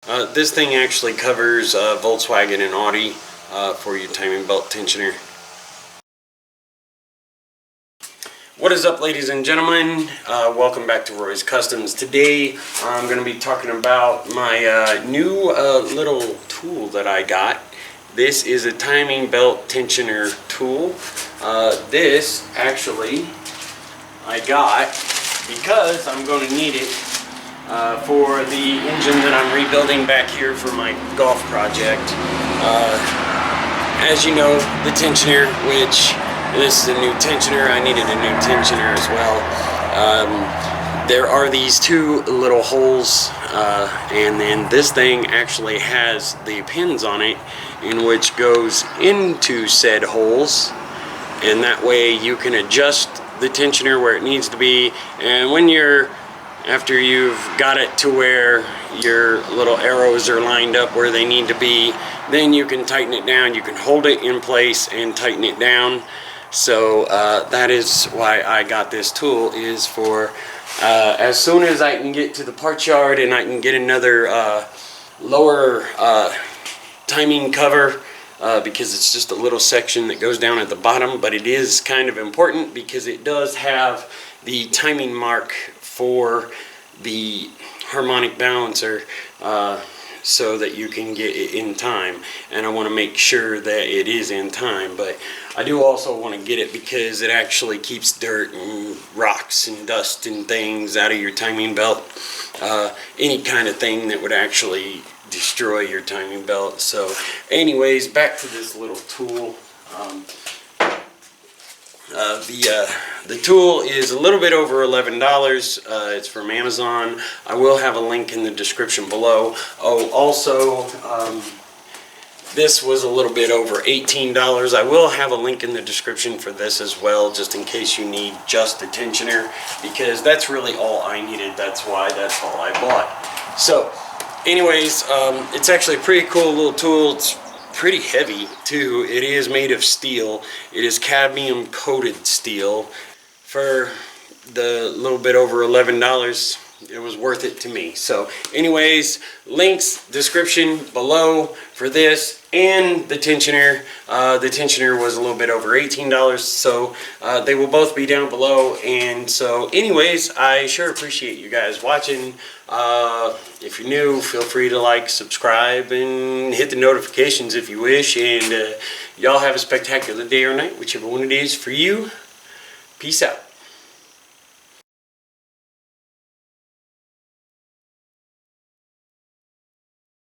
This thing actually covers Volkswagen and Audi for your timing belt tensioner. What is up, ladies and gentlemen? Welcome back to Roy's Customs. Today I'm going to be talking about my new little tool that I got. This is a timing belt tensioner tool. This actually I got because I'm going to need it for the engine that I'm rebuilding back here for my golf project. As you know, the tensioner, which this is a new tensioner, I needed a new tensioner as well. There are these two little holes, and then this thing actually has the pins on it in which goes into said holes, and that way you can adjust the tensioner where it needs to be, and when after you've got it to where your little arrows are lined up where they need to be, then you can tighten it down. You can hold it in place and tighten it down. So that is why I got this tool, is for as soon as I can get to the parts yard and I can get another lower timing cover, because it's just a little section that goes down at the bottom, but it is kind of important because it does have the timing mark for the harmonic balancer, so that you can get it in time, and I want to make sure that it is in time. But I do also want to get it because it actually keeps dirt and rocks and dust and things out of your timing belt, any kind of thing that would actually destroy your timing belt. So anyways, back to this little tool. The tool is a little bit over $11. It's from Amazon. I will have a link in the description below. Oh, also, this was a little bit over $18. I will have a link in the description for this as well, just in case you need just a tensioner, because that's really all I needed. That's why that's all I bought. So anyways, it's actually a pretty cool little tool. It's pretty heavy too. It is made of steel. It is cadmium coated steel. For the little bit over $11, it was worth it to me. So anyways, links description below for this and the tensioner. The tensioner was a little bit over $18, so they will both be down below. And so anyways, I sure appreciate you guys watching. If you're new, feel free to like, subscribe, and hit the notifications if you wish. And y'all have a spectacular day or night, whichever one it is for you. Peace out.